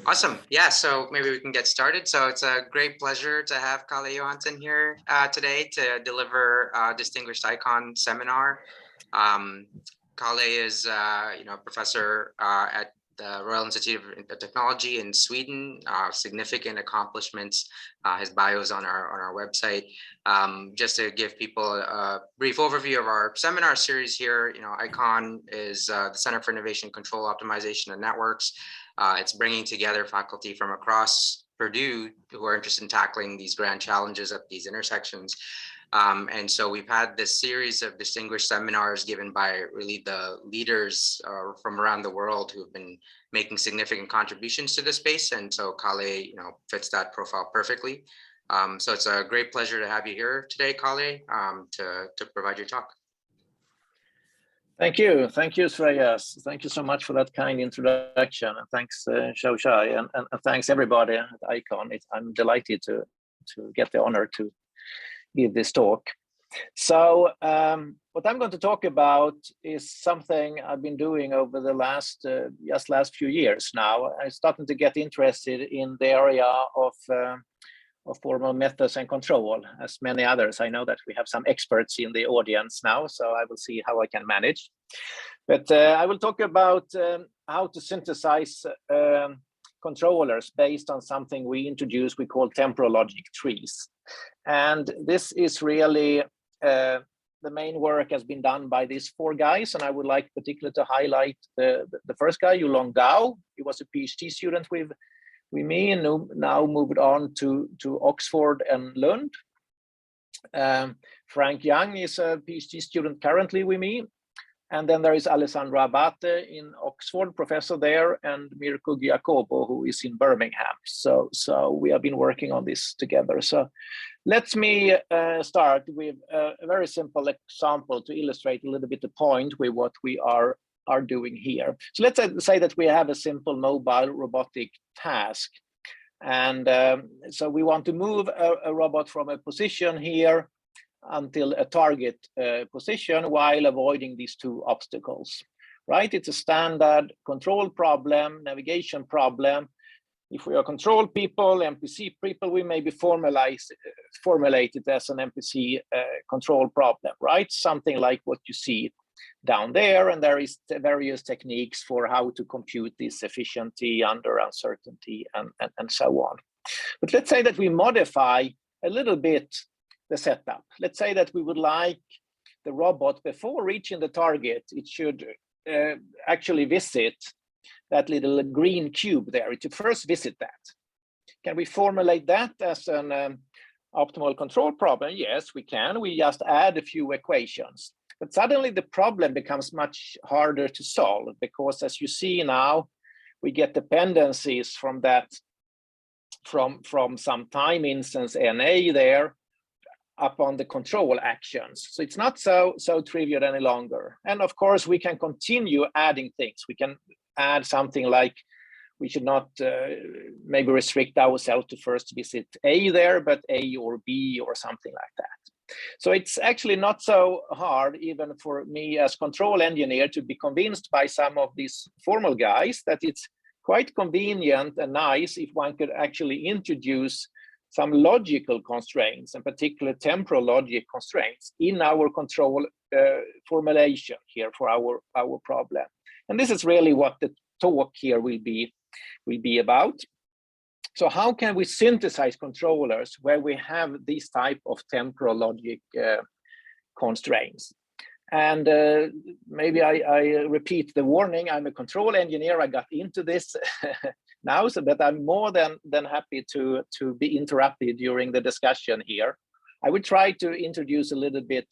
Awesome. Yeah, so maybe we can get started. So it's a great pleasure to have Karl Johansson here today to deliver a Distinguished Icon seminar. Karl is, a professor at the Royal Institute of Technology in Sweden. Significant accomplishments. His bio is on our website. Just to give people a brief overview of our seminar series here, ICON is the Center for Innovation, Control, Optimization, and Networks. It's bringing together faculty from across Purdue who are interested in tackling these grand challenges at these intersections. And so we've had this series of distinguished seminars given by really the leaders from around the world who've been making significant contributions to the space. And so Karl, fits that profile perfectly. So it's a great pleasure to have you here today, Karl, to provide your talk. Thank you, Shreyas. Thank you so much for that kind introduction, and thanks, Shai, and thanks everybody at ICON. I'm delighted to get the honor to give this talk. So what I'm going to talk about is something I've been doing over the last few years now. I'm starting to get interested in the area of formal methods and control, as many others. I know that we have some experts in the audience now, so I will see how I can manage. But I will talk about how to synthesize controllers based on something we introduced, we call temporal logic trees. And this is really, the main work has been done by these four guys, and I would like particularly to highlight the first guy, Yulong Gao. He was a PhD student with me, and now moved on to Oxford and Lund. Frank Young is a PhD student currently with me. And then there is Alessandro Abate in Oxford, professor there, and Mirko Giacobo, who is in Birmingham. So we have been working on this together. So let me start with a very simple example to illustrate a little bit the point with what we are doing here. So let's say that we have a simple mobile robotic task. And so we want to move a robot from a position here until a target position while avoiding these two obstacles, right? It's a standard control problem, navigation problem. If we are control people, MPC people, we maybe formulate it as an MPC control problem, right? Something like what you see down there, and there is various techniques for how to compute this efficiency under uncertainty and so on. But let's say that we modify a little bit the setup. Let's say that we would like the robot, before reaching the target, it should actually visit that little green cube there. It should first visit that. Can we formulate that as an optimal control problem? Yes, we can. We just add a few equations. But suddenly the problem becomes much harder to solve, because as you see now, we get dependencies from that, from some time instance NA there, up on the control actions. So it's not so trivial any longer. And of course, we can continue adding things. We can add something like, we should not maybe restrict ourselves to first visit A there, but A or B or something like that. So it's actually not so hard, even for me as control engineer, to be convinced by some of these formal guys that it's quite convenient and nice if one could actually introduce some logical constraints, in particular temporal logic constraints, in our control formulation here for our problem. And this is really what the talk here will be about. So how can we synthesize controllers where we have these type of temporal logic constraints? And maybe I repeat the warning. I'm a control engineer. I got into this now, so that I'm more than happy to be interrupted during the discussion here. I will try to introduce a little bit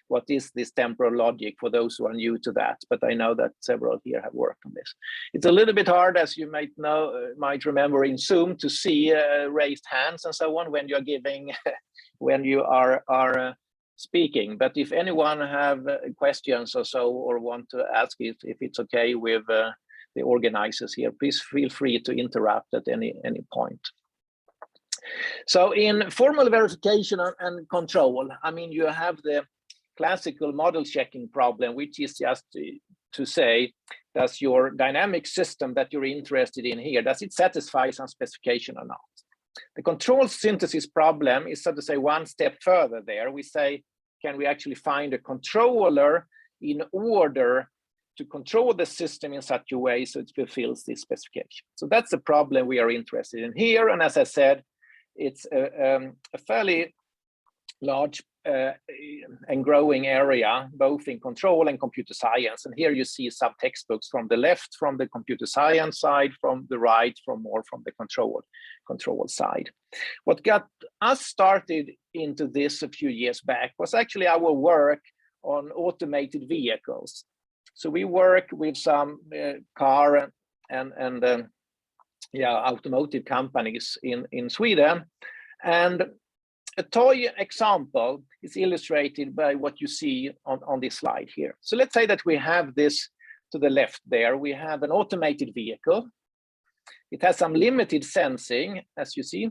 what is this temporal logic for those who are new to that, but I know that several here have worked on this. It's a little bit hard, as you might remember in Zoom, to see raised hands and so on when you're giving, when you are speaking. But if anyone have questions or so, or want to ask if it's okay with the organizers here, please feel free to interrupt at any point. So in formal verification and control, I mean, you have the classical model checking problem, which is just to say, does your dynamic system that you're interested in here, does it satisfy some specification or not? The control synthesis problem is, so to say, one step further there. We say, can we actually find a controller in order to control the system in such a way so it fulfills this specification? So that's the problem we are interested in here. And as I said, it's a fairly large and growing area, both in control and computer science. And here you see some textbooks from the left, from the computer science side, from the right, from the control side. What got us started into this a few years back was actually our work on automated vehicles. So we work with some car and automotive companies in Sweden, and a toy example is illustrated by what you see on this slide here. So let's say that we have this to the left there. We have an automated vehicle. It has some limited sensing, as you see.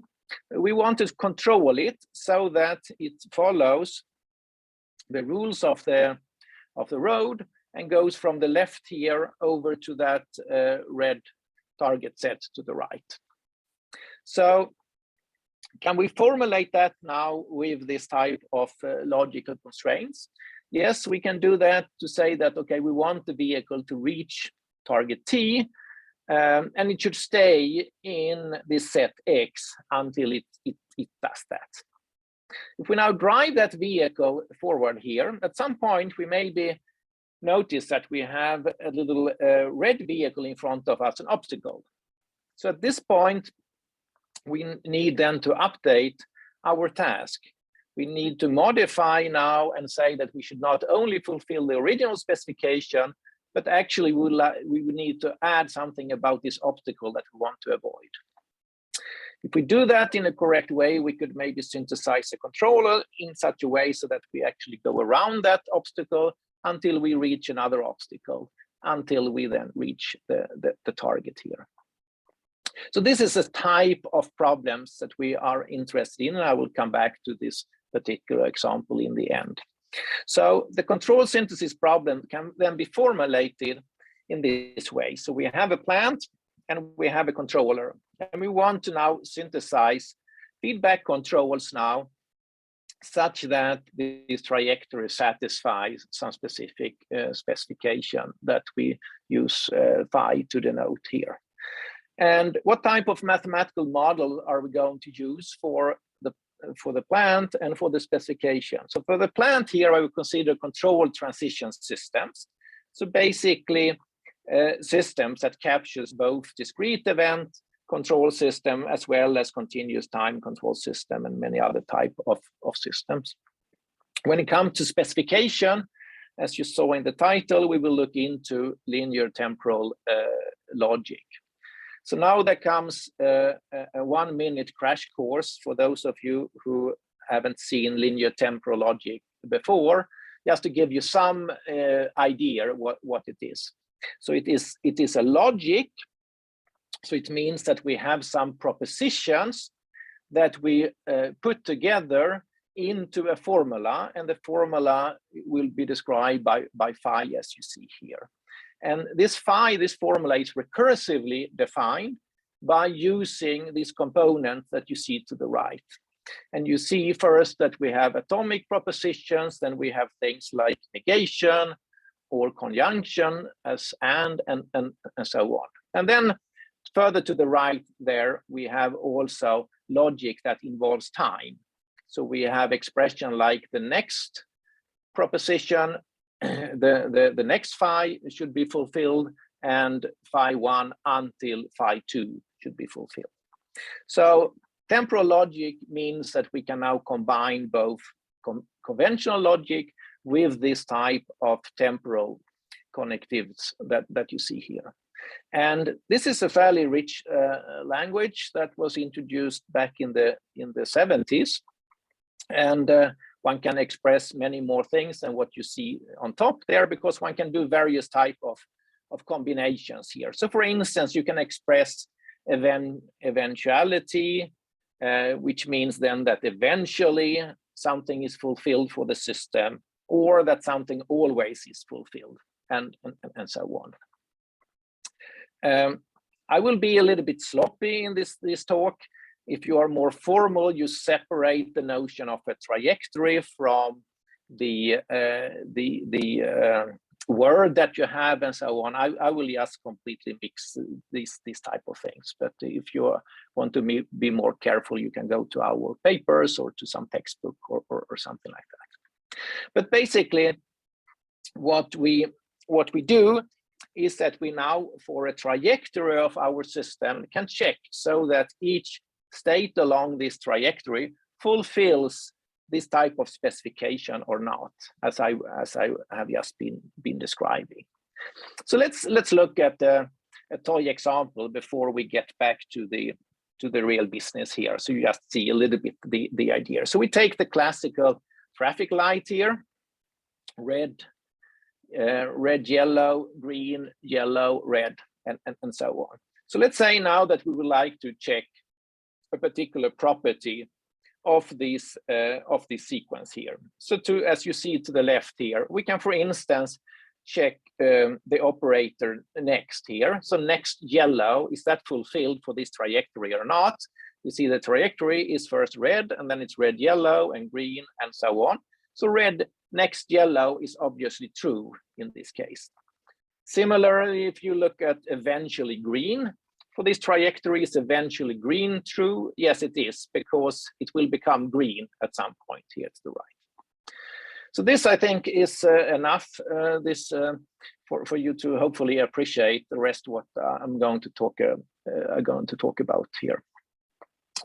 We want to control it so that it follows the rules of the road and goes from the left here over to that red target set to the right. So can we formulate that now with this type of logical constraints? Yes, we can do that to say that, okay, we want the vehicle to reach target T, and it should stay in this set X until it does that. If we now drive that vehicle forward here, at some point we maybe notice that we have a little red vehicle in front of us, an obstacle. So at this point, we need then to update our task. We need to modify now and say that we should not only fulfill the original specification, but actually we need to add something about this obstacle that we want to avoid. If we do that in a correct way, we could maybe synthesize a controller in such a way so that we actually go around that obstacle until we reach another obstacle, until we then reach the target here. So this is a type of problems that we are interested in, and I will come back to this particular example in the end. So the control synthesis problem can then be formulated in this way. So we have a plant and we have a controller, and we want to now synthesize feedback controls now such that this trajectory satisfies some specific specification that we use phi to denote here. And what type of mathematical model are we going to use for the plant and for the specification? So for the plant here, I would consider control transition systems. So basically systems that captures both discrete event control system as well as continuous time control system and many other type of systems. When it comes to specification, as you saw in the title, we will look into linear temporal logic. So now there comes a 1-minute crash course for those of you who haven't seen linear temporal logic before, just to give you some idea what it is. So it is a logic. So it means that we have some propositions that we put together into a formula, and the formula will be described by phi, as you see here. And this phi, this formula is recursively defined by using these components that you see to the right. And you see first that we have atomic propositions, then we have things like negation or conjunction as and so on. And then further to the right there, we have also logic that involves time. So we have expression like the next proposition, the next phi should be fulfilled, and phi 1 until phi 2 should be fulfilled. So temporal logic means that we can now combine both conventional logic with this type of temporal connectives that you see here. And this is a fairly rich language that was introduced back in the 70s. And one can express many more things than what you see on top there, because one can do various type of combinations here. So for instance, you can express eventuality, which means then that eventually something is fulfilled for the system, or that something always is fulfilled. and so on. I will be a little bit sloppy in this talk. If you are more formal, you separate the notion of a trajectory from the word that you have and so on. I will just completely mix these type of things. But if you want to be more careful, you can go to our papers or to some textbook or something like that. But basically, what we do is that we now, for a trajectory of our system, can check so that each state along this trajectory fulfills this type of specification or not, as I have just been describing. So let's look at a toy example before we get back to the real business here. So you just see a little bit the idea. So we take the classical traffic light here, red, yellow, green, yellow, red, and so on. So let's say now that we would like to check a particular property of this sequence here. So as you see to the left here, we can, for instance, check the operator next here. So next yellow, is that fulfilled for this trajectory or not? You see the trajectory is first red, and then it's red, yellow, and green, and so on. So red next yellow is obviously true in this case. Similarly, if you look at eventually green, for this trajectory, is eventually green true? Yes, it is, because it will become green at some point here to the right. So this, I think, is enough for you to hopefully appreciate the rest of what I'm going to talk about here.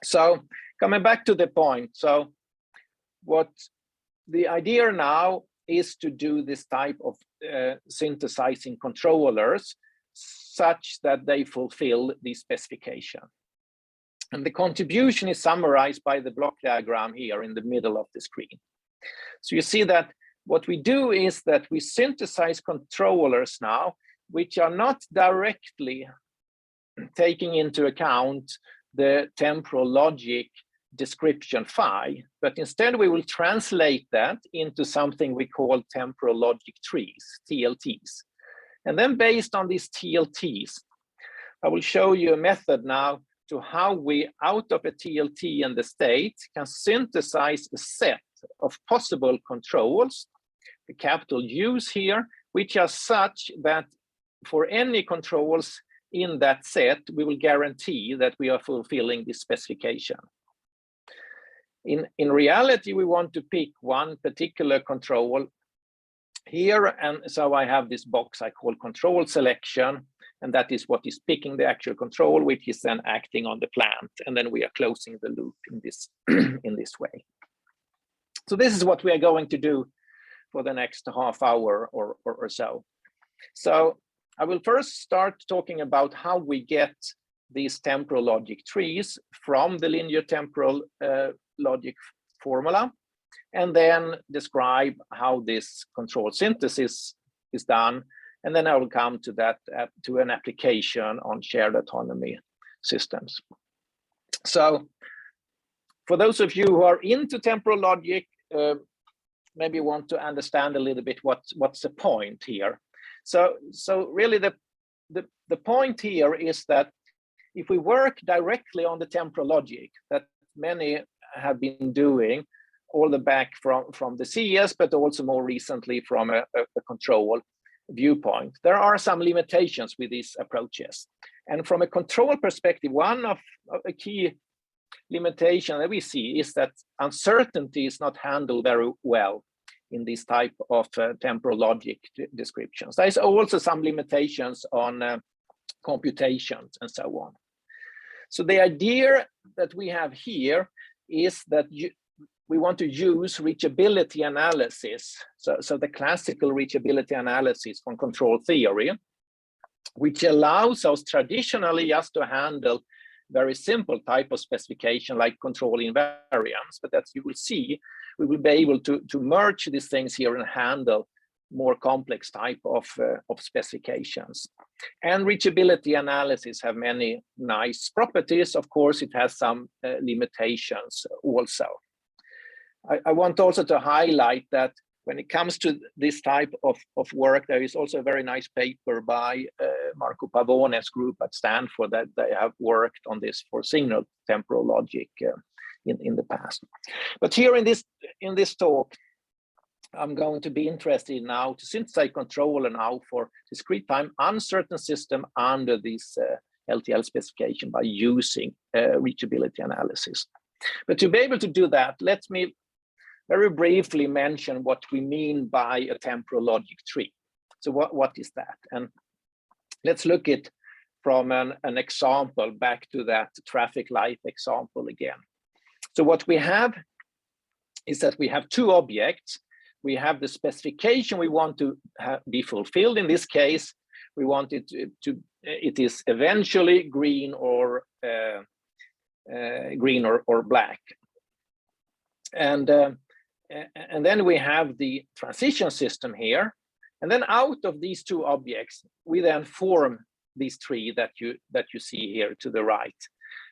So coming back to the point, so what the idea now is to do this type of synthesizing controllers such that they fulfill the specification. And the contribution is summarized by the block diagram here in the middle of the screen. So you see that what we do is that we synthesize controllers now, which are not directly taking into account the temporal logic description phi, but instead we will translate that into something we call temporal logic trees, TLTs. And then based on these TLTs, I will show you a method now to how we, out of a TLT and the state, can synthesize a set of possible controls, the capital U's here, which are such that for any controls in that set, we will guarantee that we are fulfilling this specification. In reality, we want to pick one particular control here, and so I have this box I call control selection, and that is what is picking the actual control, which is then acting on the plant, and then we are closing the loop in this in this way. So this is what we are going to do for the next half hour or so. So I will first start talking about how we get these temporal logic trees from the linear temporal logic formula, and then describe how this control synthesis is done. And then I will come to that, to an application on shared autonomy systems. So for those of you who are into temporal logic, maybe want to understand a little bit what's the point here. So really the point here is that if we work directly on the temporal logic that many have been doing, all the back from the CS, but also more recently from a control viewpoint, there are some limitations with these approaches. And from a control perspective, one of a key limitation that we see is that uncertainty is not handled very well in this type of temporal logic descriptions. There's also some limitations on computations and so on. So the idea that we have here is that we want to use reachability analysis. So the classical reachability analysis from control theory, which allows us traditionally just to handle very simple type of specification like control invariance. But as you will see, we will be able to merge these things here and handle more complex type of specifications. And reachability analysis have many nice properties. Of course, it has some limitations also. I want also to highlight that when it comes to this type of work, there is also a very nice paper by Marco Pavone's group at Stanford that they have worked on this for signal temporal logic in the past. But here in this talk, I'm going to be interested now to synthesize controller now for discrete time uncertain system under this LTL specification by using reachability analysis. But to be able to do that, let me very briefly mention what we mean by a temporal logic tree. So what is that? And let's look at from an example back to that traffic light example again. So what we have is that we have two objects. We have the specification we want to be fulfilled. In this case, we want it it is eventually green or black. And then we have the transition system here. And then out of these two objects, we then form this tree that you see here to the right.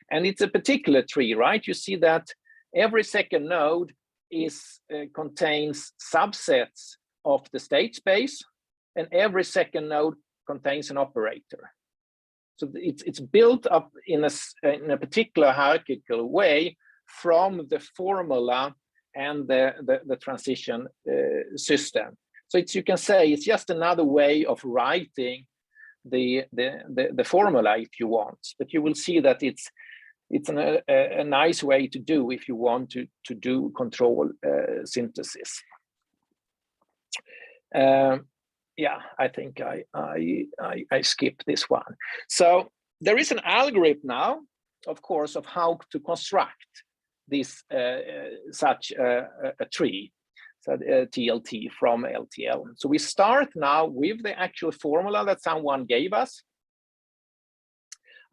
And it's a particular tree, right? You see that every second node contains subsets of the state space, and every second node contains an operator. So it's built up in a particular hierarchical way from the formula and the transition system. So you can say it's just another way of writing the formula if you want, but you will see that it's a nice way to do if you want to do control synthesis. Yeah, I think I skipped this one. So there is an algorithm now, of course, of how to construct this such a tree, so TLT from LTL. So we start now with the actual formula that someone gave us.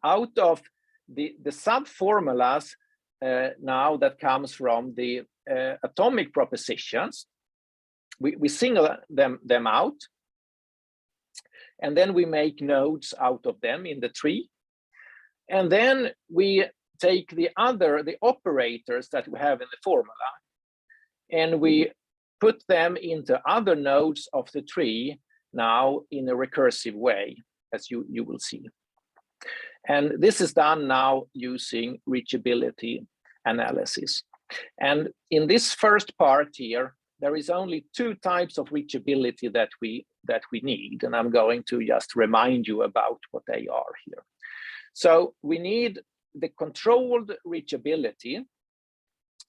Out of the sub-formulas now that comes from the atomic propositions, we single them out, and then we make nodes out of them in the tree. And then we take the operators that we have in the formula, and we put them into other nodes of the tree now in a recursive way, as you will see. And this is done now using reachability analysis. And in this first part here, there is only two types of reachability that we need, and I'm going to just remind you about what they are here. So we need the controlled reachability.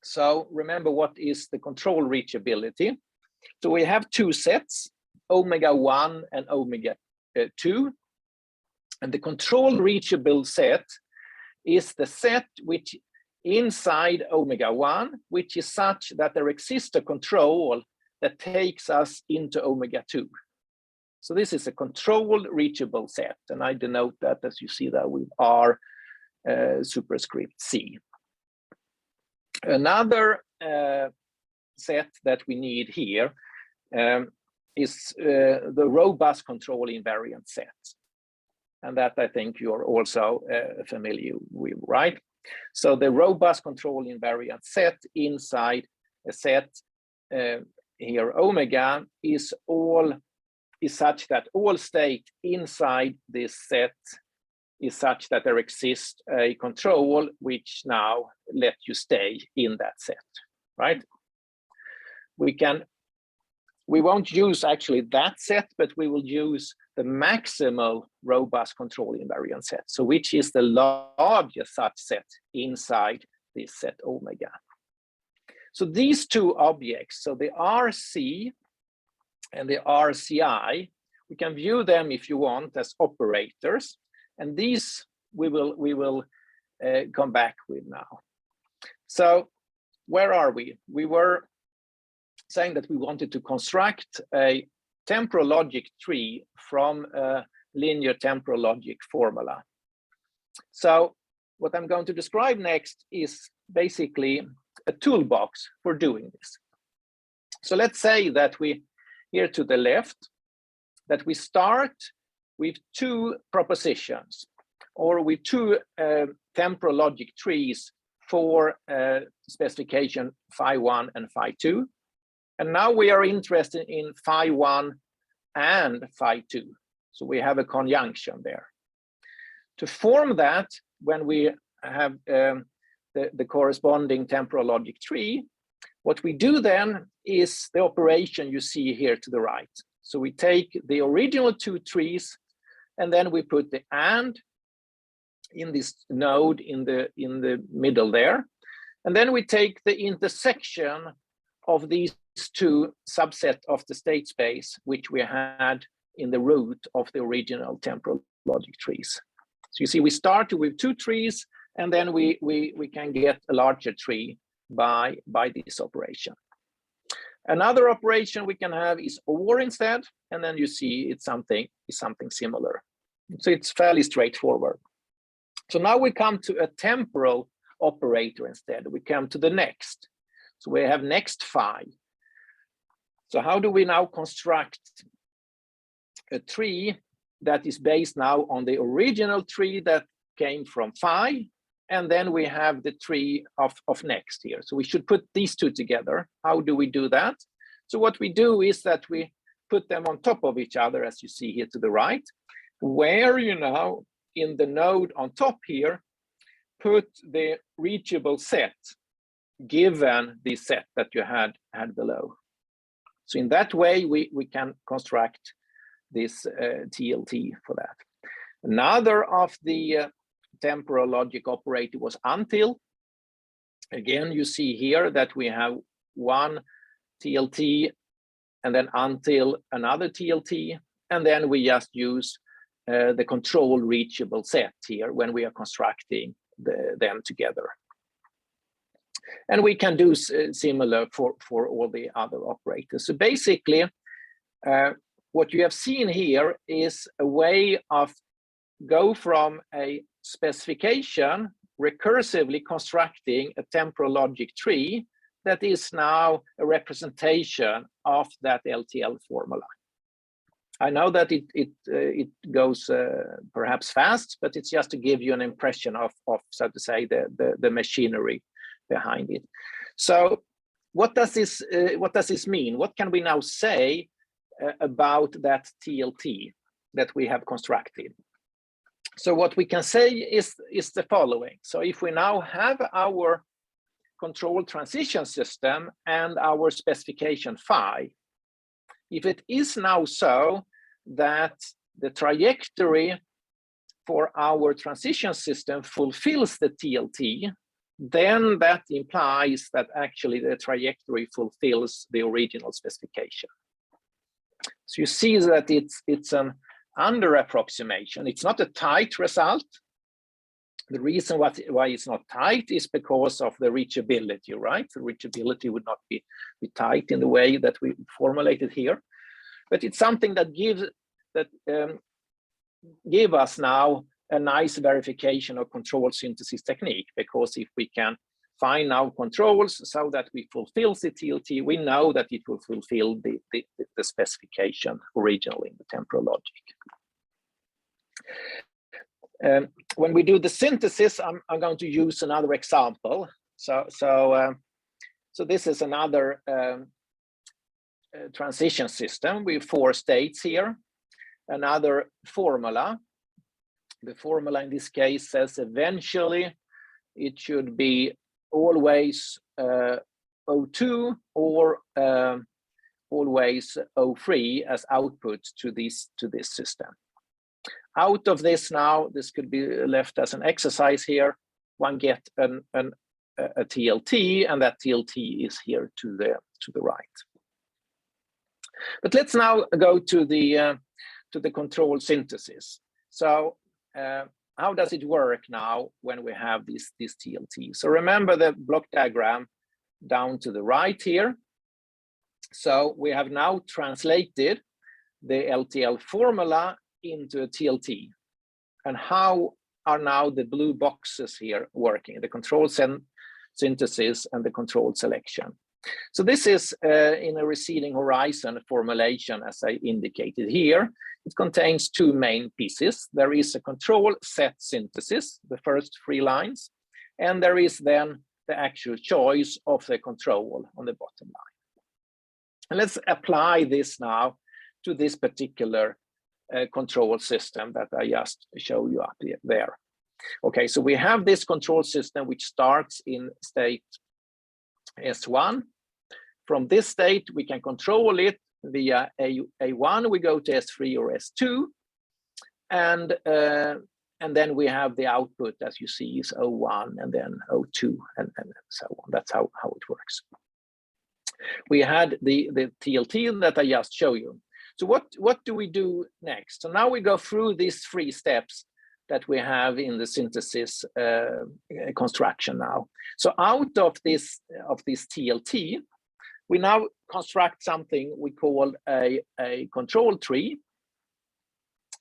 So remember, what is the control reachability? So we have two sets, omega 1 and omega 2. And the control reachable set is the set which inside omega 1, which is such that there exists a control that takes us into omega 2. So this is a controlled reachable set, and I denote that, as you see that, with R superscript C. Another set that we need here is the robust control invariant set. And that I think you're also familiar with, right? So the robust control invariant set inside a set here, omega, is such that all state inside this set is such that there exists a control which now let you stay in that set, right? We won't use actually that set, but we will use the maximal robust control invariant set, so which is the largest such set inside this set omega. So these two objects, so the RC and the RCI, we can view them, if you want, as operators, and these we will come back with now. So where are we? We were saying that we wanted to construct a temporal logic tree from a linear temporal logic formula. So what I'm going to describe next is basically a toolbox for doing this. So let's say that we, here to the left, that we start with two propositions, or with two temporal logic trees for specification phi 1 and phi 2. And now we are interested in phi1 and phi2. So we have a conjunction there. To form that, when we have the corresponding temporal logic tree, what we do then is the operation you see here to the right. So we take the original two trees, and then we put the AND in this node in the middle there. And then we take the intersection of these two subset of the state space, which we had in the root of the original temporal logic trees. So you see, we start with two trees, and then we can get a larger tree by this operation. Another operation we can have is OR instead, and then you see it's something similar. So it's fairly straightforward. So now we come to a temporal operator instead. We come to the next. So we have next phi. So how do we now construct a tree that is based now on the original tree that came from phi, and then we have the tree of next here. So we should put these two together. How do we do that? So what we do is that we put them on top of each other, as you see here to the right, where you know in the node on top here, put the reachable set given the set that you had below. So in that way, we can construct this TLT for that. Another of the temporal logic operator was until. Again, you see here that we have one TLT and then until another TLT, and then we just use the control reachable set here when we are constructing them together. And we can do similar for all the other operators. So basically, what you have seen here is a way of go from a specification recursively constructing a temporal logic tree that is now a representation of that LTL formula. I know that it goes perhaps fast, but it's just to give you an impression of so to say the machinery behind it. So what does this mean? What can we now say about that TLT that we have constructed? So what we can say is the following. So if we now have our control transition system and our specification phi, if it is now so that the trajectory for our transition system fulfills the TLT, then that implies that actually the trajectory fulfills the original specification. So you see that it's an under approximation. It's not a tight result. The reason why it's not tight is because of the reachability, right? The reachability would not be tight in the way that we formulated here, but it's something that give us now a nice verification of control synthesis technique, because if we can find now controls so that we fulfill the TLT, we know that it will fulfill the specification originally in the temporal logic. When we do the synthesis, I'm going to use another example. So this is another transition system with 4 states here. Another formula. The formula in this case says eventually it should be always O2 or always O3 as output to this system. Out of this now, this could be left as an exercise here. One get a TLT, and that TLT is here to the right. But let's now go to the control synthesis. So how does it work now when we have this TLT? So remember the block diagram down to the right here. So we have now translated the LTL formula into a TLT. And how are now the blue boxes here working? The control synthesis and the control selection. So this is in a receding horizon formulation, as I indicated here. It contains 2 main pieces. There is a control set synthesis, the first 3 lines, and there is then the actual choice of the control on the bottom line. And let's apply this now to this particular control system that I just showed you up there. Okay, so we have this control system which starts in state S1. From this state, we can control it via A1. We go to S3 or S2, and then we have the output, as you see, is O1 and then O2 and so on. That's how it works. We had the TLT that I just showed you. So what do we do next? So now we go through these 3 steps that we have in the synthesis construction now. So out of this TLT, we now construct something we call a control tree.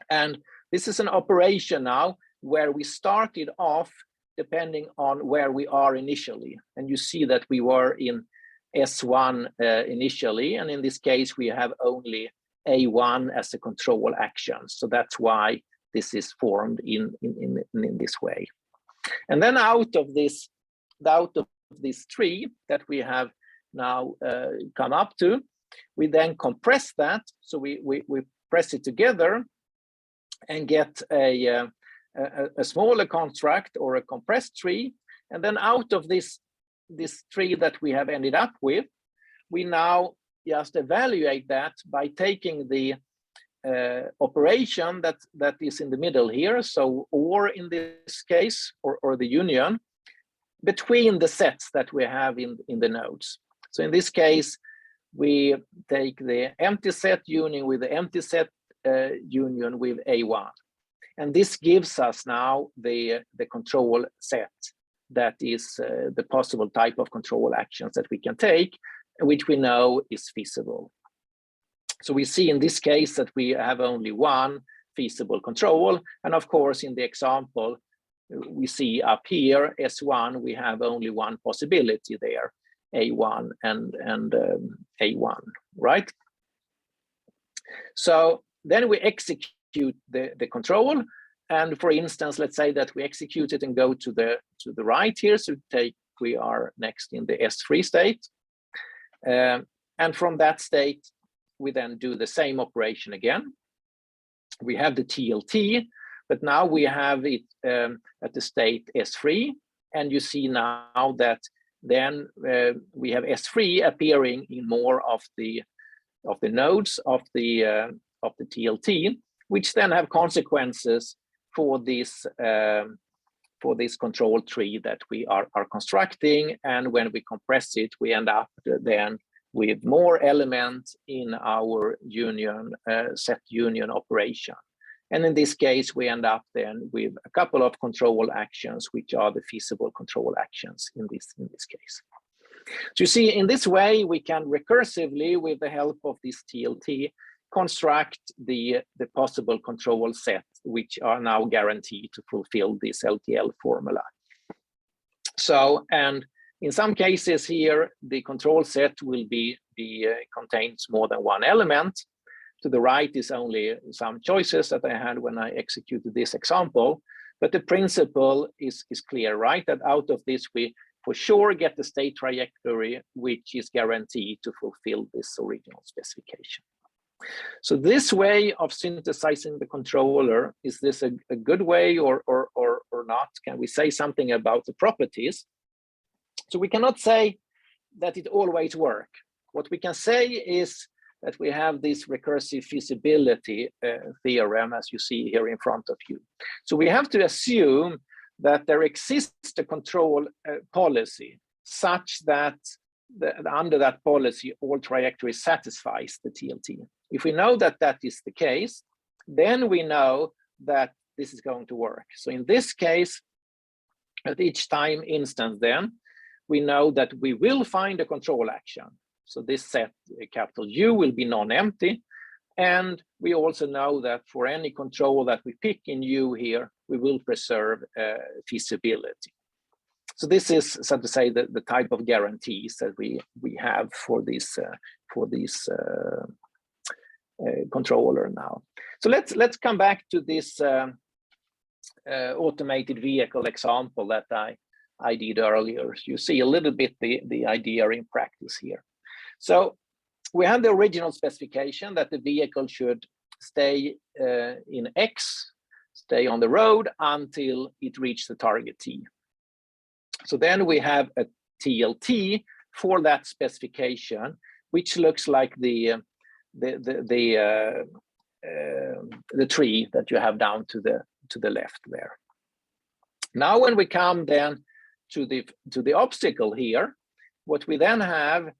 And this is an operation now where we started off depending on where we are initially. And you see that we were in S1 initially, and in this case, we have only A1 as a control action. So that's why this is formed in this way. And then out of this tree that we have now come up to, we then compress that. So we press it together and get a smaller construct or a compressed tree. And then out of this tree that we have ended up with, we now just evaluate that by taking the operation that is in the middle here, so or in this case, or the union, between the sets that we have in the nodes. So in this case, we take the empty set union with the empty set union with A1. And this gives us now the control set that is the possible type of control actions that we can take, which we know is feasible. So we see in this case that we have only one feasible control. And of course, in the example, we see up here, S1, we have only one possibility there, A1 and A1, right? So then we execute the control. And for instance, let's say that we execute it and go to the right here. So we are next in the S3 state. And from that state, we then do the same operation again. We have the TLT, but now we have it at the state S3. And you see now that then we have S3 appearing in more of the nodes of the TLT, which then have consequences for this control tree that we are constructing. And when we compress it, we end up then with more elements in our union set union operation. And in this case, we end up then with a couple of control actions, which are the feasible control actions in this case. So you see, in this way, we can recursively, with the help of this TLT, construct the possible control set, which are now guaranteed to fulfill this LTL formula. So, and in some cases here, the control set will contains more than one element. To the right is only some choices that I had when I executed this example, but the principle is clear, right? That out of this, we for sure get the state trajectory, which is guaranteed to fulfill this original specification. So this way of synthesizing the controller, is this a good way or not? Can we say something about the properties? So we cannot say that it always works. What we can say is that we have this recursive feasibility theorem, as you see here in front of you. So we have to assume that there exists a control policy such that under that policy, all trajectory satisfies the TLT. If we know that that is the case, then we know that this is going to work. So in this case, at each time instance then, we know that we will find a control action. So this set, capital U, will be non-empty. And we also know that for any control that we pick in U here, we will preserve feasibility. So this is, so to say, the type of guarantees that we have for this controller now. So let's come back to this automated vehicle example that I did earlier. You see a little bit the idea in practice here. So we had the original specification that the vehicle should stay in X, stay on the road until it reached the target T. So then we have a TLT for that specification, which looks like the tree that you have down to the left there. Now, when we come then to the obstacle here, what we then have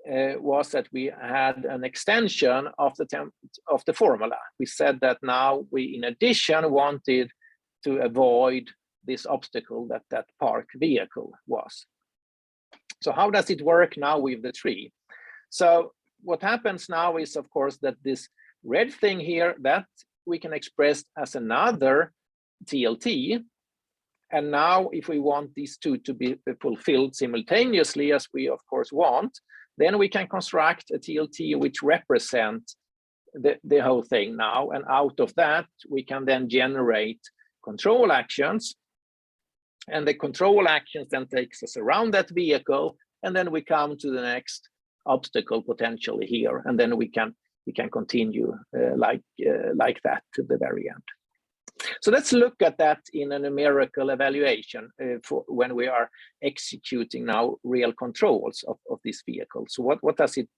was that we had an extension of the formula. We said that now we, in addition, wanted to avoid this obstacle that parked vehicle was. So how does it work now with the tree? So what happens now is, of course, that this red thing here, that we can express as another TLT. And now if we want these two to be fulfilled simultaneously, as we of course want, then we can construct a TLT which represents the whole thing now. And out of that, we can then generate control actions. And the control actions then takes us around that vehicle. And then we come to the next obstacle potentially here. And then we can continue like that to the very end. So let's look at that in a numerical evaluation for when we are executing now real controls of this vehicle. So what does it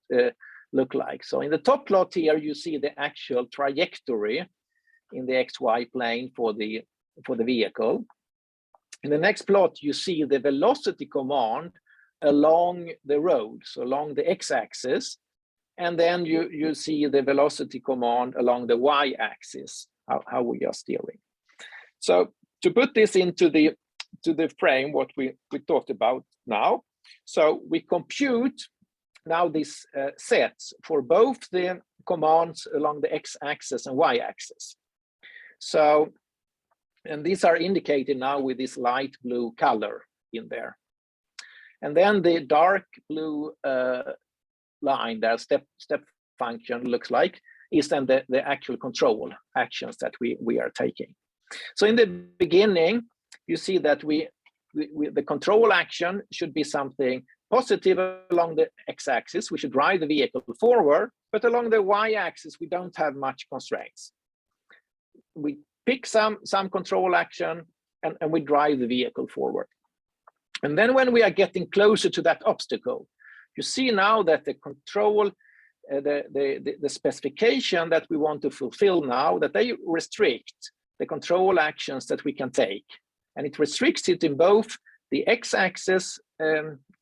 look like? So in the top plot here, you see the actual trajectory in the XY plane for the vehicle. In the next plot, you see the velocity command along the road, so along the x-axis, and then you see the velocity command along the y-axis. How we are steering. So to put this into the frame, what we talked about now. So we compute now these sets for both the commands along the x-axis and y-axis. So, and these are indicated now with this light blue color in there. And then the dark blue line there, step function looks like, is then the actual control actions that we are taking. So in the beginning, you see that the control action should be something positive along the x-axis. We should drive the vehicle forward, but along the y-axis, we don't have much constraints. We pick some control action and we drive the vehicle forward. And then when we are getting closer to that obstacle, you see now that the control the specification that we want to fulfill now, that they restrict the control actions that we can take. And it restricts it in both the x-axis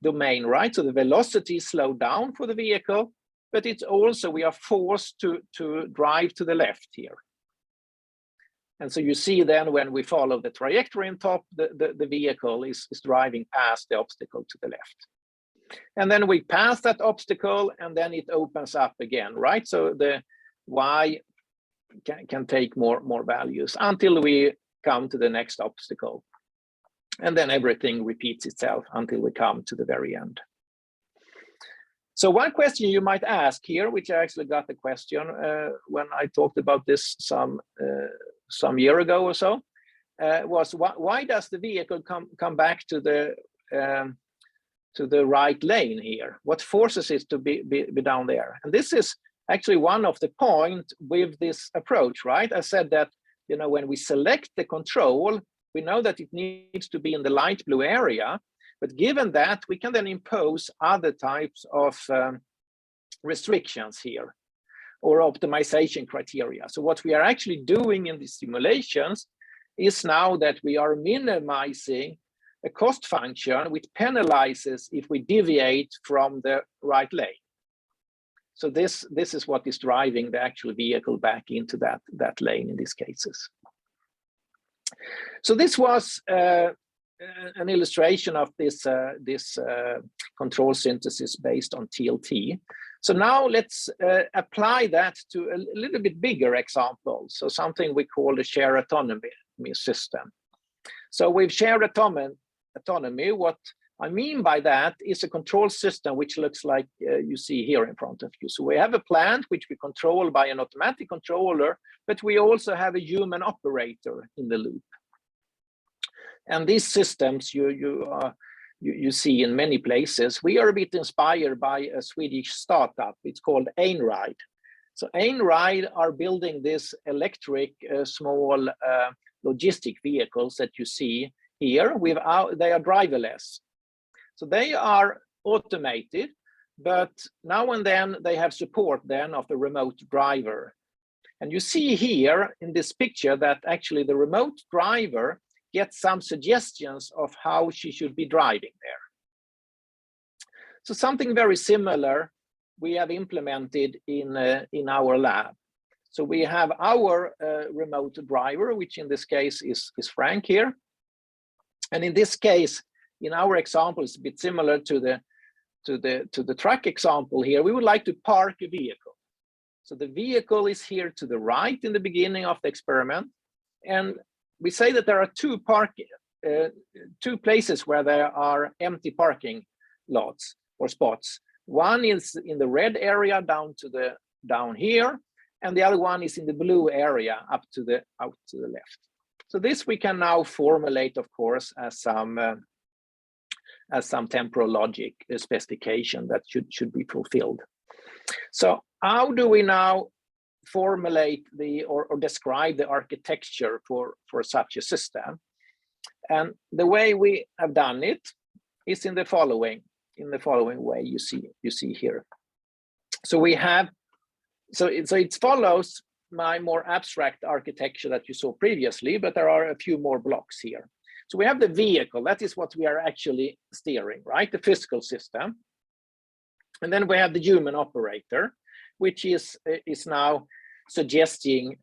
domain, right? So the velocity is slowed down for the vehicle, but it's also, we are forced to drive to the left here. And so you see then when we follow the trajectory on top, the vehicle is driving past the obstacle to the left. And then we pass that obstacle and then it opens up again, right? So the y can take more values until we come to the next obstacle. And then everything repeats itself until we come to the very end. So one question you might ask here, which I actually got the question when I talked about this some year ago or so, was why does the vehicle come back to the right lane here? What forces it to be down there? And this is actually one of the points with this approach, right? I said that, you know, when we select the control, we know that it needs to be in the light blue area, but given that, we can then impose other types of restrictions here or optimization criteria. So what we are actually doing in the simulations is now that we are minimizing a cost function which penalizes if we deviate from the right lane. So this is what is driving the actual vehicle back into that lane in these cases. So this was an illustration of this control synthesis based on TLT. So now let's apply that to a little bit bigger example. So something we call the shared autonomy system. So with shared autonomy, what I mean by that is a control system which looks like you see here in front of you. So we have a plant which we control by an automatic controller, but we also have a human operator in the loop. And these systems, you you see in many places. We are a bit inspired by a Swedish startup. It's called Einride. So Einride are building this electric small logistic vehicles that you see here. They are driverless. So they are automated, but now and then they have support then of the remote driver. And you see here in this picture that actually the remote driver gets some suggestions of how she should be driving there. So something very similar we have implemented in our lab. So we have our remote driver, which in this case is Frank here. And in this case, in our example, it's a bit similar to the truck example here. We would like to park a vehicle. So the vehicle is here to the right in the beginning of the experiment. And we say that there are two places where there are empty parking lots or spots. One is in the red area down here, and the other one is in the blue area out to the left. So this we can now formulate, of course, as some temporal logic specification that should be fulfilled. So how do we now formulate or describe the architecture for such a system? And the way we have done it is in the following way you see here. So it follows my more abstract architecture that you saw previously, but there are a few more blocks here. So we have the vehicle, that is what we are actually steering, right? The physical system. And then we have the human operator, which is now suggesting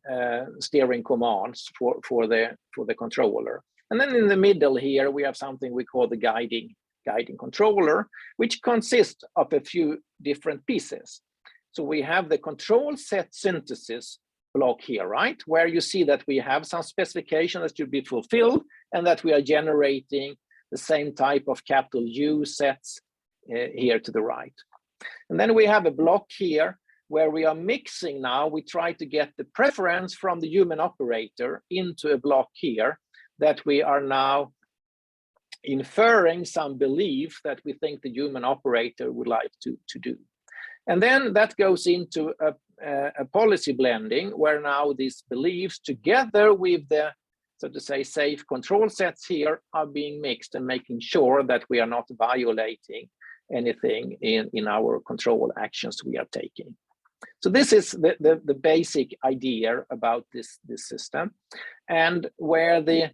steering commands for the controller. And then in the middle here, we have something we call the guiding controller, which consists of a few different pieces. So we have the control set synthesis block here, right? Where you see that we have some specification that should be fulfilled and that we are generating the same type of capital U sets here to the right. And then we have a block here where we are mixing now, we try to get the preference from the human operator into a block here that we are now inferring some belief that we think the human operator would like to do. And then that goes into a policy blending where now these beliefs together with the, so to say, safe control sets here are being mixed and making sure that we are not violating anything in our control actions we are taking. So this is the basic idea about this system, and where the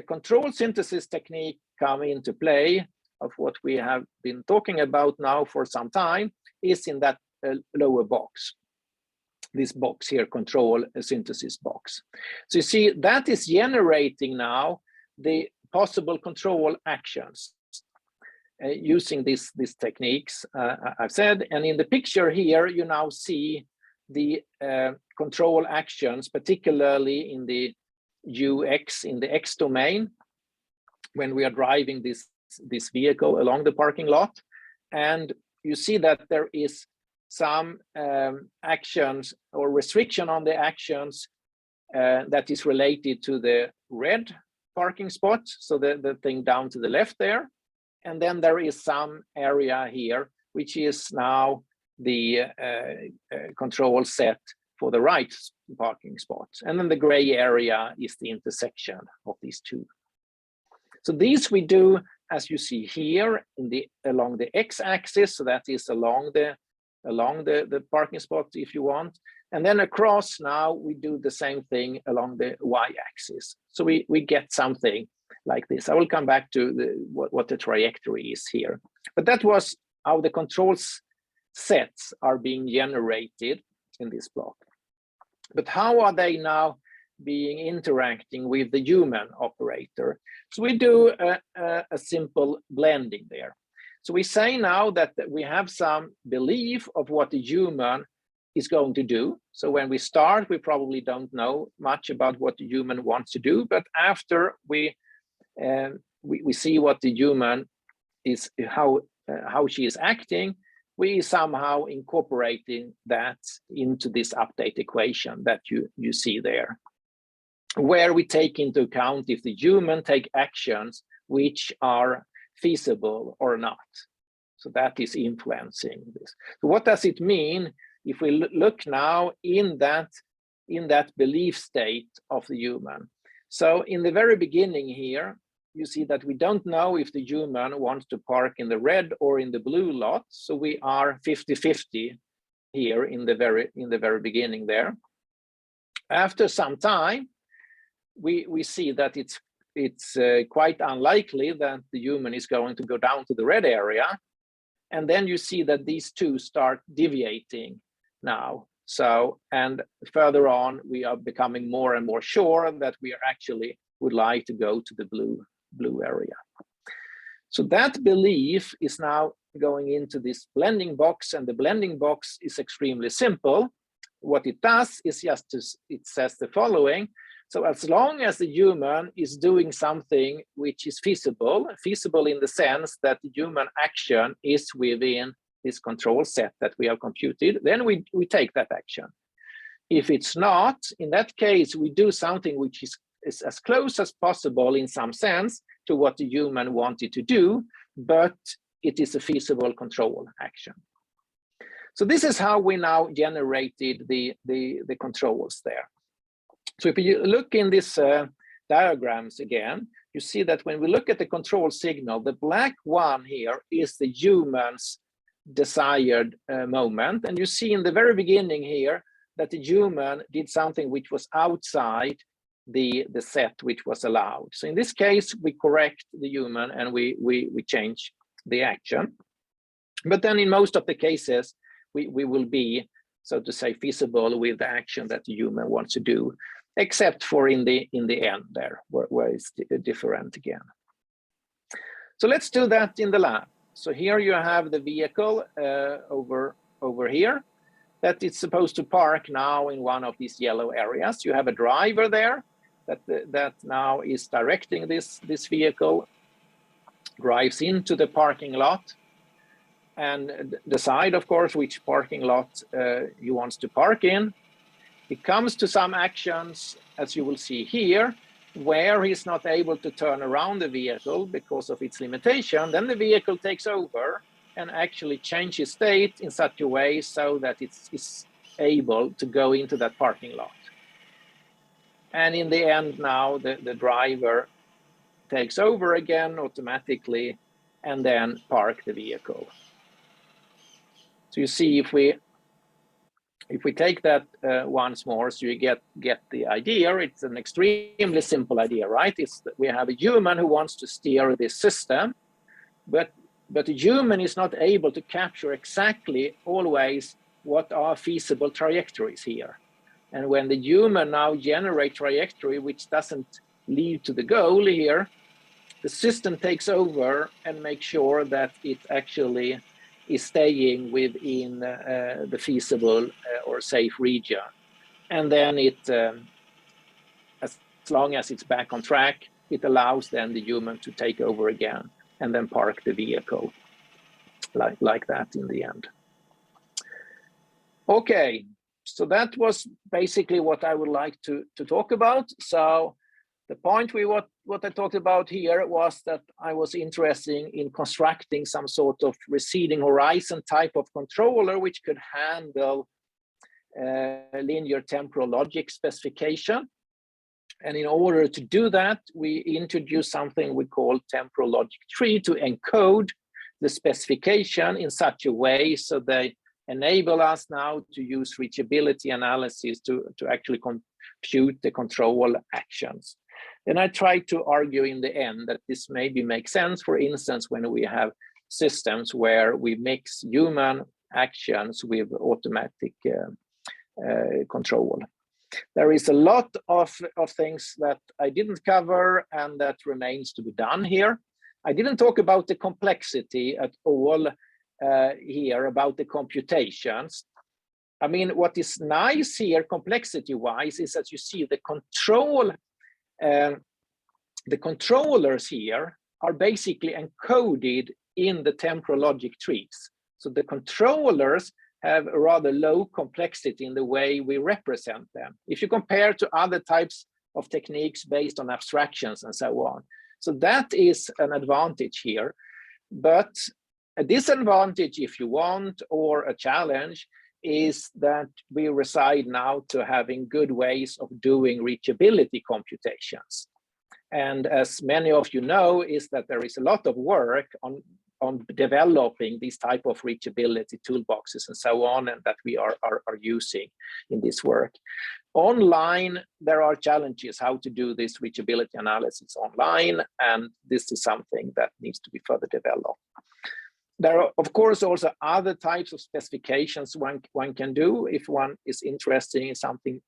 control synthesis technique come into play of what we have been talking about now for some time is in that lower box. This box here, control synthesis box. So you see that is generating now the possible control actions using these techniques I've said. And in the picture here, you now see the control actions, particularly in the UX, in the X domain, when we are driving this vehicle along the parking lot. And you see that there is some actions or restriction on the actions that is related to the red parking spot, so the thing down to the left there. And then there is some area here, which is now the control set for the right parking spot. And then the gray area is the intersection of these two. So these we do, as you see here, along the x-axis, so that is along the parking spot if you want. And then across now, we do the same thing along the y-axis. So we get something like this. I will come back to what the trajectory is here. But that was how the controls sets are being generated in this block. But how are they now being interacting with the human operator? So we do a simple blending there. So we say now that we have some belief of what the human is going to do. So when we start, we probably don't know much about what the human wants to do, but after we see what the human is, how she is acting, we somehow incorporating that into this update equation that you see there, where we take into account if the human take actions which are feasible or not. So that is influencing this. So what does it mean if we look now in that belief state of the human? So in the very beginning here, you see that we don't know if the human wants to park in the red or in the blue lot. So we are 50-50 here in the very beginning there. After some time, we see that it's quite unlikely that the human is going to go down to the red area. And then you see that these two start deviating now. So, and further on, we are becoming more and more sure that we are actually would like to go to the blue area. So that belief is now going into this blending box, and the blending box is extremely simple. What it does is it says the following. So as long as the human is doing something which is feasible in the sense that the human action is within this control set that we have computed, then we take that action. If it's not, in that case, we do something which is as close as possible in some sense to what the human wanted to do, but it is a feasible control action. So this is how we now generated the controls there. So if you look in this diagrams again, you see that when we look at the control signal, the black one here is the human's desired moment. And you see in the very beginning here that the human did something which was outside the set which was allowed. So in this case, we correct the human and we change the action. But then in most of the cases, we will be, so to say, feasible with the action that the human wants to do, except for in the end there, where it's different again. So let's do that in the lab. So here you have the vehicle over here that it's supposed to park now in one of these yellow areas. You have a driver there that now is directing this vehicle, drives into the parking lot, and decide, of course, which parking lot he wants to park in. It comes to some actions, as you will see here, where he's not able to turn around the vehicle because of its limitation. Then the vehicle takes over and actually changes state in such a way so that it's able to go into that parking lot. And in the end now, the driver takes over again automatically and then park the vehicle. So you see, if we take that once more, so you get the idea. It's an extremely simple idea, right? It's that we have a human who wants to steer this system, but the human is not able to capture exactly always what are feasible trajectories here. And when the human now generates trajectory which doesn't lead to the goal here, the system takes over and makes sure that it actually is staying within the feasible or safe region. And then as long as it's back on track, it allows then the human to take over again and then park the vehicle like that in the end. Okay, so that was basically what I would like to talk about. So the point what I talked about here was that I was interested in constructing some sort of receding horizon type of controller which could handle linear temporal logic specification. And in order to do that, we introduced something we call temporal logic tree to encode the specification in such a way so they enable us now to use reachability analysis to actually compute the control actions. And I tried to argue in the end that this maybe makes sense, for instance, when we have systems where we mix human actions with automatic control. There is a lot of things that I didn't cover and that remains to be done here. I didn't talk about the complexity at all here, about the computations. I mean, what is nice here, complexity-wise, is that you see the controllers here are basically encoded in the temporal logic trees. So the controllers have a rather low complexity in the way we represent them, if you compare to other types of techniques based on abstractions and so on. So that is an advantage here. But a disadvantage, if you want, or a challenge, is that we reside now to having good ways of doing reachability computations. And as many of you know, is that there is a lot of work on developing these type of reachability toolboxes and so on, and that we are using in this work. Online, there are challenges how to do this reachability analysis online, and this is something that needs to be further developed. There are, of course, also other types of specifications one can do if one is interested in something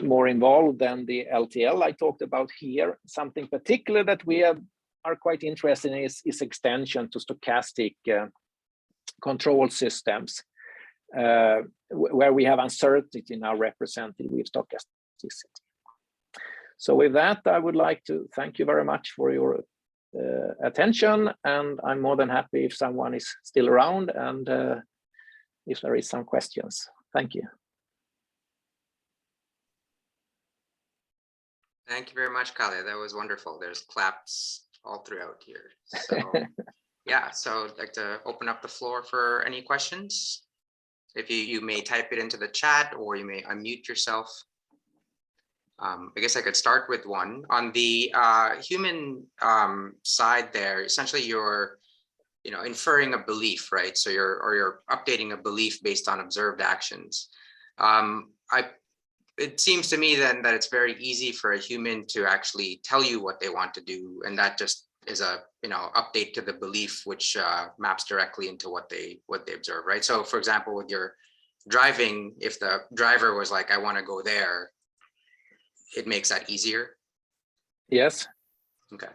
more involved than the LTL I talked about here. Something particular that we are quite interested in is extension to stochastic control systems, where we have uncertainty now represented with stochasticity. So with that, I would like to thank you very much for your attention, and I'm more than happy if someone is still around and if there is some questions. Thank you. Thank you very much, Karl. That was wonderful. There's claps all throughout here. So yeah, so I'd like to open up the floor for any questions. If you may type it into the chat, or you may unmute yourself. I guess I could start with one. On the human side there, essentially you're inferring a belief, right? So you're updating a belief based on observed actions. It seems to me then that it's very easy for a human to actually tell you what they want to do, and that just is a update to the belief, which maps directly into what they observe, right? So for example, with your driving, if the driver was like, I want to go there, it makes that easier. Yes. Okay.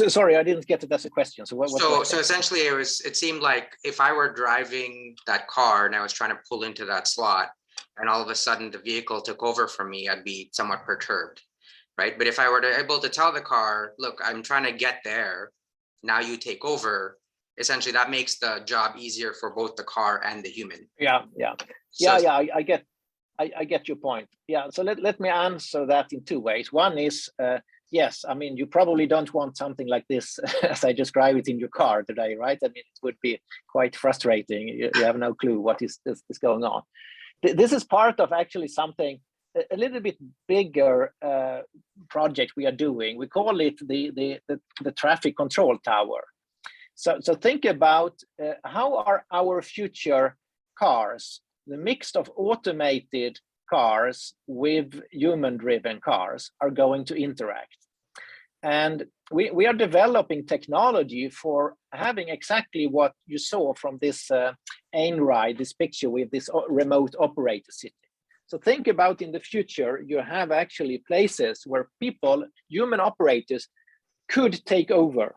Sorry, I didn't get it as a question. So so essentially it seemed like if I were driving that car and I was trying to pull into that slot, and all of a sudden the vehicle took over from me, I'd be somewhat perturbed, right? But if I were able to tell the car, look, I'm trying to get there, now you take over, essentially that makes the job easier for both the car and the human. Yeah. I get your point. Yeah, so let me answer that in two ways. One is, yes, I mean, you probably don't want something like this as I describe it in your car today, right? I mean, it would be quite frustrating. You have no clue what is going on. This is part of actually something a little bit bigger project we are doing. We call it the traffic control tower. So think about how are our future cars, the mix of automated cars with human-driven cars, are going to interact. And we are developing technology for having exactly what you saw from this Einride, this picture with this remote operator city. So think about in the future, you have actually places where people, human operators, could take over.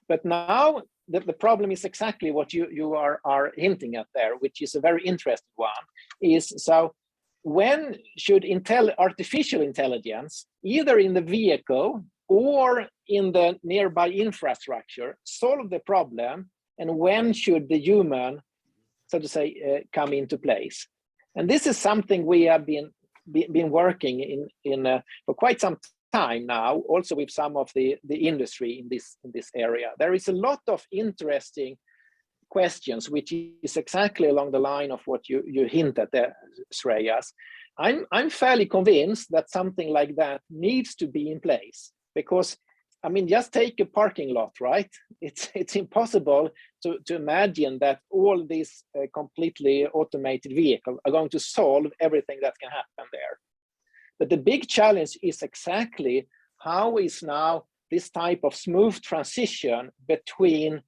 But now the problem is exactly what you are hinting at there, which is a very interesting one, is so when should artificial intelligence, either in the vehicle or in the nearby infrastructure, solve the problem, and when should the human, so to say, come into place? And this is something we have been working in for quite some time now, also with some of the industry in this area. There is a lot of interesting questions, which is exactly along the line of what you hint at there, Shreyas. I'm fairly convinced that something like that needs to be in place, because I mean, just take a parking lot, right? It's impossible to imagine that all these completely automated vehicles are going to solve everything that can happen there. But the big challenge is exactly how is now this type of smooth transition between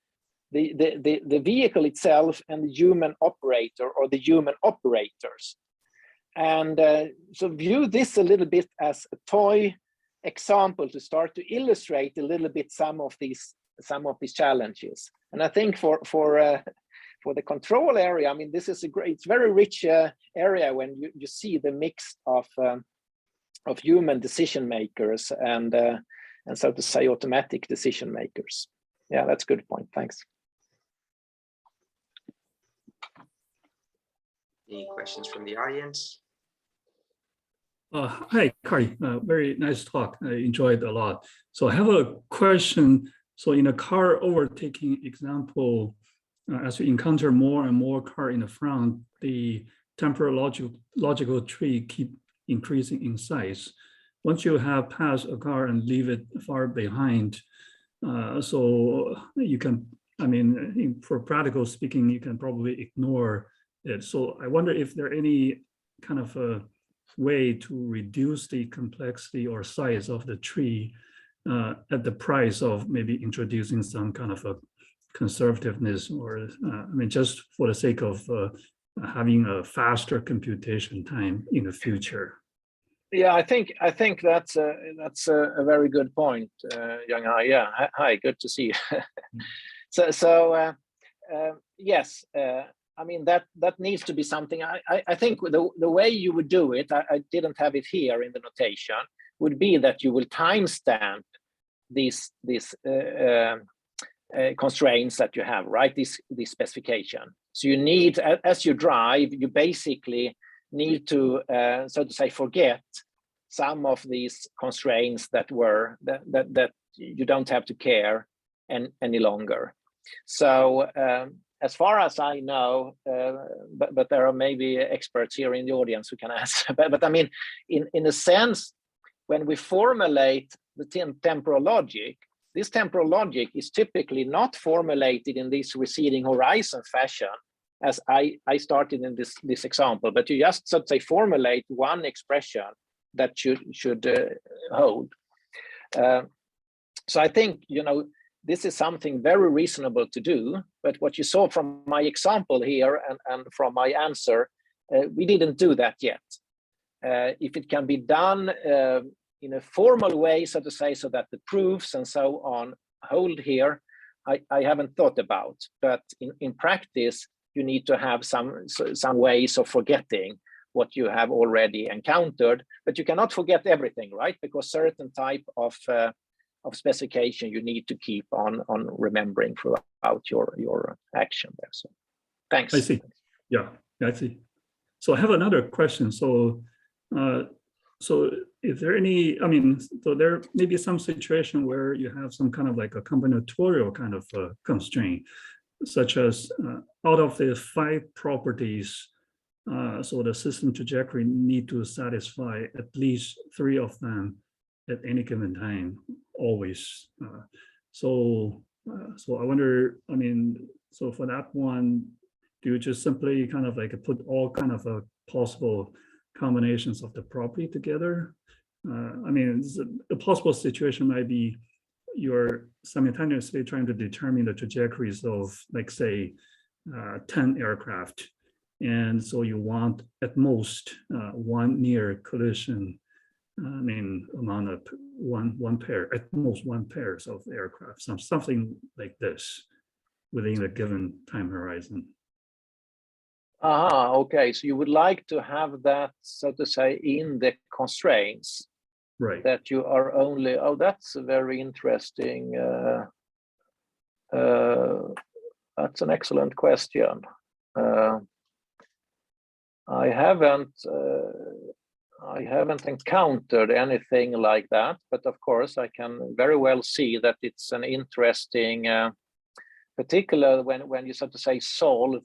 the vehicle itself and the human operator or the human operators. And so view this a little bit as a toy example to start to illustrate a little bit some of these challenges. And I think for the control area, I mean, this is it's very rich area when you see the mix of human decision makers and so to say automatic decision makers. Yeah, that's a good point. Thanks. Any questions from the audience? Hi, Karl. Very nice talk. I enjoyed a lot. So I have a question So in a car overtaking example, as you encounter more and more car in the front, the temporal logical tree keep increasing in size. Once you have passed a car and leave it far behind, so you can, I mean, for practical speaking, you can probably ignore it. So I wonder if there are any kind of a way to reduce the complexity or size of the tree at the price of maybe introducing some kind of a conservativeness, or I mean, just for the sake of having a faster computation time in the future. Yeah, I think that's a very good point, Young Hai. Yeah, hi, good to see you. Yes, I mean that needs to be something. I think the way you would do it, I didn't have it here in the notation, would be that you will timestamp these constraints that you have, right? This specification. So you need, as you drive, you basically need to, so to say, forget some of these constraints that you don't have to care any longer. So as far as I know, but there are maybe experts here in the audience who can answer. But I mean, in a sense, when we formulate the temporal logic, this temporal logic is typically not formulated in this receding horizon fashion, as I started in this example, but you just, so to say, formulate one expression that should hold. So I think, you know, this is something very reasonable to do, but what you saw from my example here and from my answer, we didn't do that yet. If it can be done in a formal way, so to say, so that the proofs and so on hold here, I haven't thought about. But in practice, you need to have some ways of forgetting what you have already encountered. But you cannot forget everything, right? Because certain type of specification you need to keep on remembering throughout your action there. So thanks. I see. Yeah, I see. So I have another question. So is there any, I mean, so there may be some situation where you have some kind of like a combinatorial kind of constraint, such as out of the 5 properties, so the system trajectory need to satisfy at least 3 of them at any given time, always. So I wonder, I mean, so for that one, do you just simply kind of like put all kind of possible combinations of the property together? I mean, a possible situation might be you're simultaneously trying to determine the trajectories of, like, say, 10 aircraft. And so you want at most 1 near collision, I mean, amount of one pair, at most 1 pairs of aircraft, something like this within a given time horizon. Okay, so you would like to have that, so to say, in the constraints, right? That you are only, that's a very interesting, that's an excellent question. I haven't encountered anything like that, but of course I can very well see that it's an interesting, particular when you, so to say, solve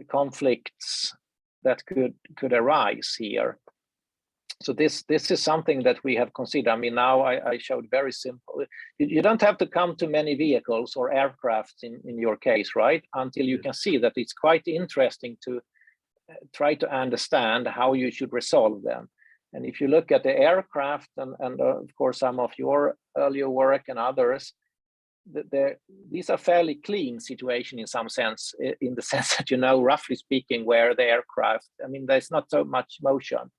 conflicts that could arise here. So this is something that we have considered. I mean, now I showed very simple. You don't have to come to many vehicles or aircraft in your case, right? Until you can see that it's quite interesting to try to understand how you should resolve them. And if you look at the aircraft and of course some of your earlier work and others, these are fairly clean situation in some sense, in the sense that you know, roughly speaking, where the aircraft, I mean, there's not so much motion.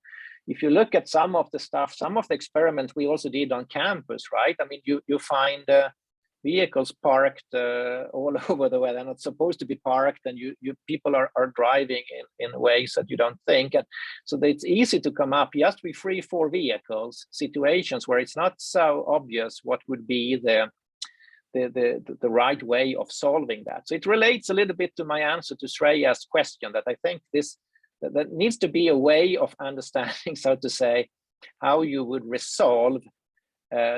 If you look at some of the stuff, some of the experiments we also did on campus, right? I mean, you find vehicles parked all over the way. They're not supposed to be parked, and people are driving in ways that you don't think. And so it's easy to come up just with 3-4 vehicles, situations where it's not so obvious what would be the right way of solving that. So it relates a little bit to my answer to Shreya's question, that I think that needs to be a way of understanding, so to say, how you would resolve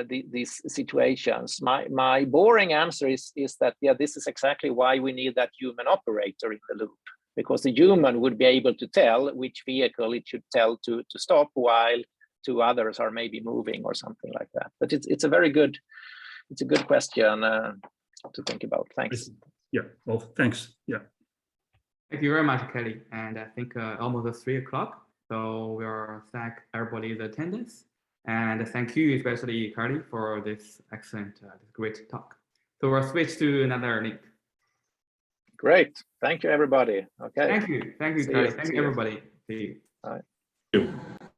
these situations. My boring answer is that, yeah, this is exactly why we need that human operator in the loop, because the human would be able to tell which vehicle it should tell to stop while two others are maybe moving or something like that. But it's a very good, it's a good question to think about. Thanks. Yeah, well, thanks. Yeah. Thank you very much, Kelly. And I think almost 3 o'clock. So we'll thank everybody's attendance. And thank you, especially Karl, for this excellent, great talk. So we'll switch to another link. Great. Thank you, everybody. Okay. Thank you, See Karl. you. Thank See you, you. everybody. See you. Bye. Thank you.